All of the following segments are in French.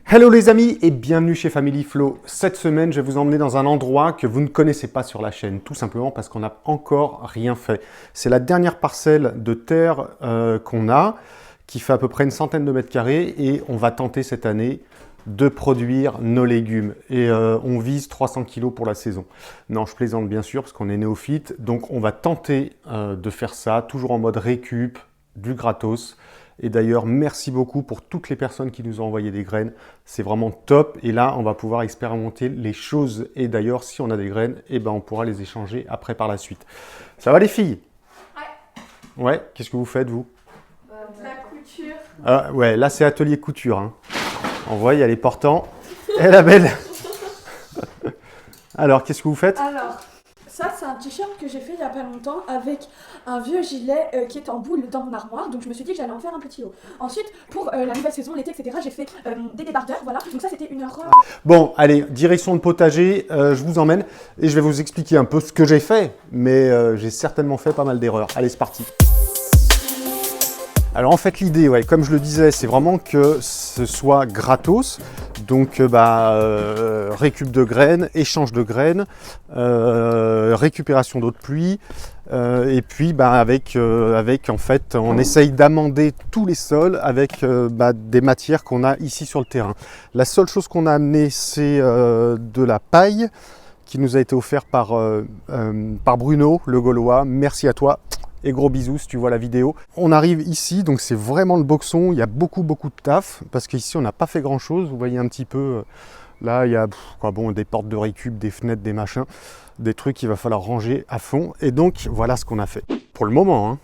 Hello les amis et bienvenue chez Family Flow. Cette semaine, je vais vous emmener dans un endroit que vous ne connaissez pas sur la chaîne, tout simplement parce qu'on n'a encore rien fait. C'est la dernière parcelle de terre qu'on a, qui fait à peu près une centaine de mètres carrés et on va tenter cette année de produire nos légumes. Et on vise 300 kilos pour la saison. Non, je plaisante bien sûr parce qu'on est néophyte, donc on va tenter de faire ça, toujours en mode récup, du gratos. Et d'ailleurs, merci beaucoup pour toutes les personnes qui nous ont envoyé des graines. C'est vraiment top. Et là, on va pouvoir expérimenter les choses. Et d'ailleurs, si on a des graines, eh ben, on pourra les échanger après par la suite. Ça va les filles? Ouais. Ouais, qu'est-ce que vous faites vous? De la couture. Ah, ouais, là c'est atelier couture. Hein. On voit, il y a les portants. Et la belle. Alors, qu'est-ce que vous faites? Alors, ça c'est un t-shirt que j'ai fait il y a pas longtemps avec un vieux gilet qui est en boule dans mon armoire. Donc je me suis dit que j'allais en faire un petit lot. Ensuite, pour la nouvelle saison, l'été, etc., j'ai fait des débardeurs. Voilà. Donc ça c'était une robe. Bon, allez, direction le potager, je vous emmène et je vais vous expliquer un peu ce que j'ai fait, mais j'ai certainement fait pas mal d'erreurs. Allez, c'est parti. Alors en fait l'idée, ouais, comme je le disais, c'est vraiment que ce soit gratos, donc récup de graines, échange de graines, récupération d'eau de pluie, et puis avec en fait on essaye d'amender tous les sols avec des matières qu'on a ici sur le terrain. La seule chose qu'on a amené c'est de la paille qui nous a été offerte par Bruno, le Gaulois. Merci à toi. Et gros bisous si tu vois la vidéo. On arrive ici, donc c'est vraiment le boxon. Il y a beaucoup de taf parce qu'ici on n'a pas fait grand chose. Vous voyez un petit peu, là il y a des portes de récup, des fenêtres, des machins, des trucs qu'il va falloir ranger à fond. Et donc voilà ce qu'on a fait pour le moment. Hein.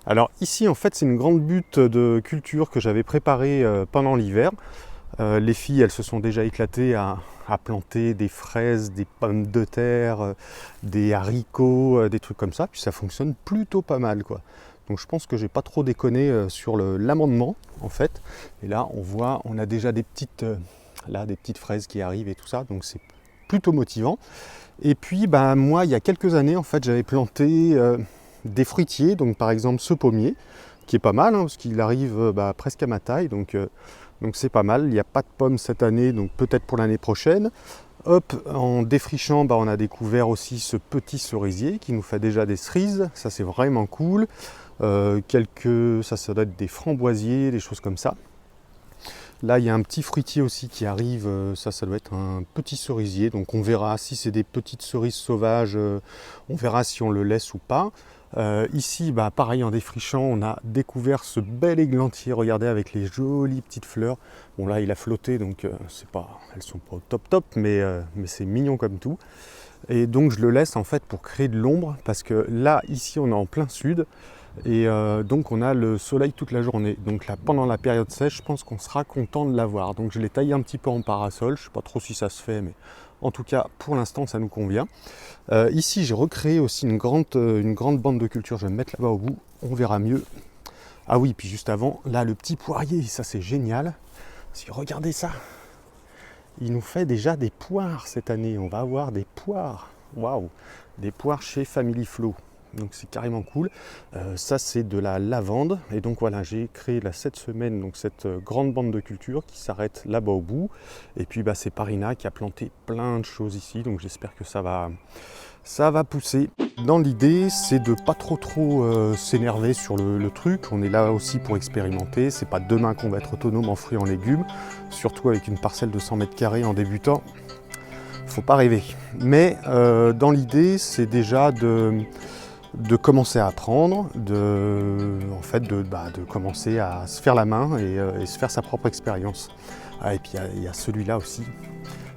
Alors ici en fait c'est une grande butte de culture que j'avais préparée pendant l'hiver. Les filles, elles se sont déjà éclatées à planter des fraises, des pommes de terre, des haricots, des trucs comme ça. Puis ça fonctionne plutôt pas mal, quoi. Donc je pense que j'ai pas trop déconné sur l'amendement, en fait. Et là, on voit, on a déjà des petites fraises qui arrivent et tout ça. Donc c'est plutôt motivant. Et puis, moi, il y a quelques années, en fait, j'avais planté des fruitiers. Donc par exemple, ce pommier, qui est pas mal, hein, parce qu'il arrive presque à ma taille. Donc c'est pas mal, il n'y a pas de pommes cette année, donc peut-être pour l'année prochaine. Hop, en défrichant, on a découvert aussi ce petit cerisier qui nous fait déjà des cerises, ça c'est vraiment cool. Ça doit être des framboisiers, des choses comme ça. Là il y a un petit fruitier aussi qui arrive, ça doit être un petit cerisier, donc on verra si c'est des petites cerises sauvages, on verra si on le laisse ou pas. Ici, pareil en défrichant, on a découvert ce bel églantier, regardez avec les jolies petites fleurs. Bon là il a flotté donc elles sont pas au top mais c'est mignon comme tout. Et donc je le laisse en fait pour créer de l'ombre parce que là ici on est en plein sud et donc on a le soleil toute la journée. Donc là pendant la période sèche je pense qu'on sera content de l'avoir. Donc je l'ai taillé un petit peu en parasol, je sais pas trop si ça se fait mais en tout cas pour l'instant ça nous convient. Ici j'ai recréé aussi une grande bande de culture, je vais me mettre là-bas au bout, on verra mieux. Ah oui, puis juste avant, là le petit poirier, ça c'est génial. Parce que regardez ça, il nous fait déjà des poires cette année, on va avoir des poires, waouh, des poires chez Family Flow. Donc c'est carrément cool. Ça c'est de la lavande et donc voilà, j'ai créé là cette semaine donc cette grande bande de culture qui s'arrête là-bas au bout. Et puis c'est Parina qui a planté plein de choses ici, donc j'espère que ça va pousser. Dans l'idée c'est de pas trop s'énerver sur le truc. On est là aussi pour expérimenter. C'est pas demain qu'on va être autonome en fruits et en légumes, surtout avec une parcelle de 100 mètres carrés en débutant. Faut pas rêver. Mais dans l'idée c'est déjà de commencer à apprendre, de commencer à se faire la main et se faire sa propre expérience. Ah, et puis il y a celui-là aussi.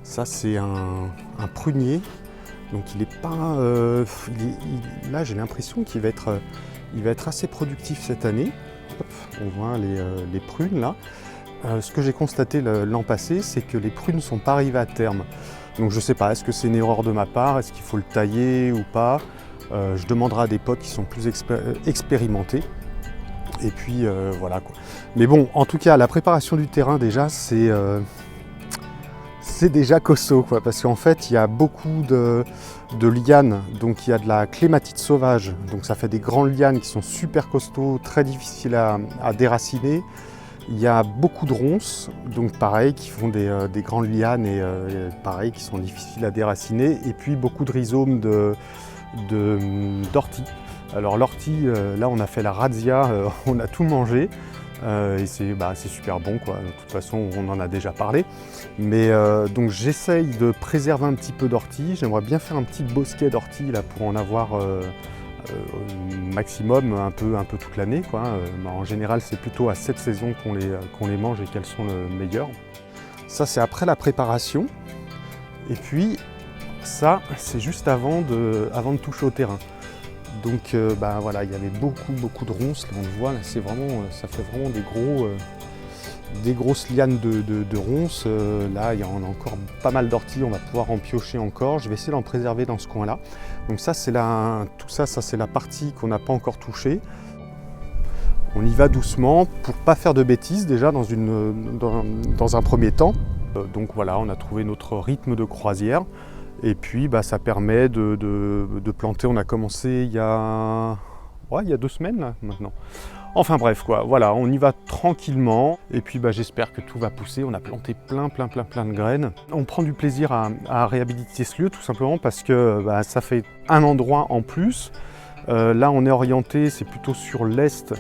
Ça c'est un prunier. Donc il est pas. Là j'ai l'impression qu'il va être assez productif cette année. Hop, on voit les prunes là. Ce que j'ai constaté l'an passé, c'est que les prunes ne sont pas arrivées à terme. Donc je sais pas, est-ce que c'est une erreur de ma part, est-ce qu'il faut le tailler ou pas? Je demanderai à des potes qui sont plus expérimentés. Et puis voilà quoi. Mais bon, en tout cas, la préparation du terrain déjà, c'est déjà costaud quoi. Parce qu'en fait, il y a beaucoup de lianes. Donc il y a de la clématite sauvage. Donc ça fait des grandes lianes qui sont super costauds, très difficiles à déraciner. Il y a beaucoup de ronces, donc pareil, qui font des grandes lianes et pareil, qui sont difficiles à déraciner. Et puis beaucoup de rhizomes d'ortie. Alors l'ortie, là on a fait la razzia, on a tout mangé. Et c'est super bon quoi, de toute façon on en a déjà parlé. Mais donc j'essaye de préserver un petit peu d'ortie, j'aimerais bien faire un petit bosquet d'ortie là pour en avoir maximum un peu toute l'année quoi. En général c'est plutôt à cette saison qu'on les mange et qu'elles sont le meilleures. Ça c'est après la préparation. Et puis ça c'est juste avant de toucher au terrain. Donc voilà, il y avait beaucoup de ronces, là on le voit, là, ça fait vraiment des grosses lianes de ronces. Là il y en a encore pas mal d'orties, on va pouvoir en piocher encore. Je vais essayer d'en préserver dans ce coin-là. Donc ça c'est c'est la partie qu'on n'a pas encore touchée. On y va doucement pour pas faire de bêtises déjà dans un premier temps. Donc voilà, on a trouvé notre rythme de croisière. Et puis ça permet de planter, on a commencé il y a 2 semaines là, maintenant. Enfin bref quoi, voilà, on y va tranquillement. Et puis j'espère que tout va pousser, on a planté plein de graines. On prend du plaisir à réhabiliter ce lieu tout simplement parce que ça fait un endroit en plus. Là on est orienté, c'est plutôt sur l'ouest,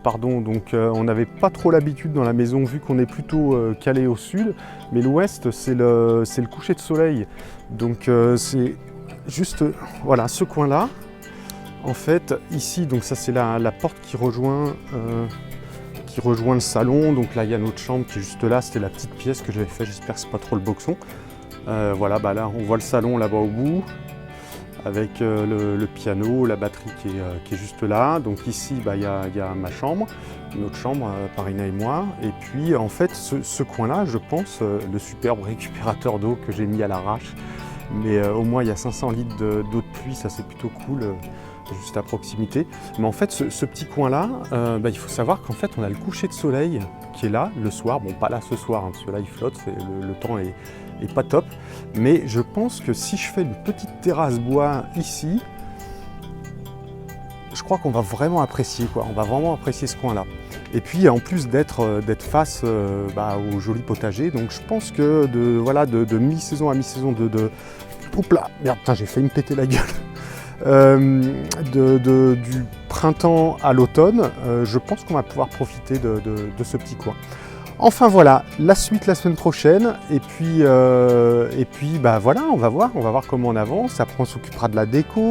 pardon, donc on n'avait pas trop l'habitude dans la maison vu qu'on est plutôt calé au sud, mais l'ouest c'est le coucher de soleil, donc c'est juste voilà ce coin-là. En fait ici, donc ça c'est la porte qui rejoint le salon, donc là il y a notre chambre qui est juste là, c'était la petite pièce que j'avais fait, j'espère que c'est pas trop le boxon. Voilà, là on voit le salon là-bas au bout, avec le piano, la batterie qui est juste là. Donc ici, il y a ma chambre, notre chambre, Parina et moi. Et puis en fait, ce coin-là, je pense, le superbe récupérateur d'eau que j'ai mis à l'arrache. Mais au moins, il y a 500 litres d'eau de pluie, ça c'est plutôt cool, juste à proximité. Mais en fait, ce petit coin-là, il faut savoir qu'en fait, on a le coucher de soleil qui est là le soir. Bon, pas là ce soir, parce que là, il flotte, le temps est pas top, mais je pense que si je fais une petite terrasse bois ici, je crois qu'on va vraiment apprécier quoi, on va vraiment apprécier ce coin là. Et puis en plus d'être face au joli potager, donc je pense que de mi-saison à mi-saison oups là, merde, putain, j'ai failli me péter la gueule. Du printemps à l'automne, je pense qu'on va pouvoir profiter de ce petit coin. Enfin voilà, la suite la semaine prochaine, et puis voilà, on va voir comment on avance. Après on s'occupera de la déco,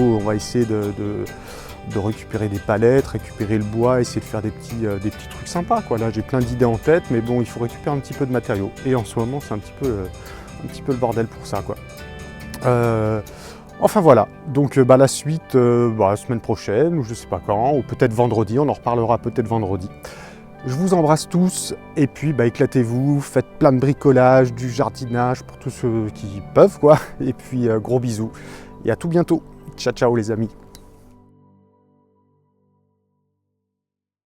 on va essayer de récupérer des palettes, récupérer le bois, essayer de faire des petits trucs sympas quoi. Là j'ai plein d'idées en tête, mais bon il faut récupérer un petit peu de matériaux. Et en ce moment c'est un petit peu le bordel pour ça quoi. Enfin voilà, donc la suite la semaine prochaine, ou je sais pas quand, ou peut-être vendredi, on en reparlera peut-être vendredi. Je vous embrasse tous et puis éclatez-vous, faites plein de bricolage, du jardinage pour tous ceux qui peuvent quoi. Et puis gros bisous et à tout bientôt. Ciao ciao les amis.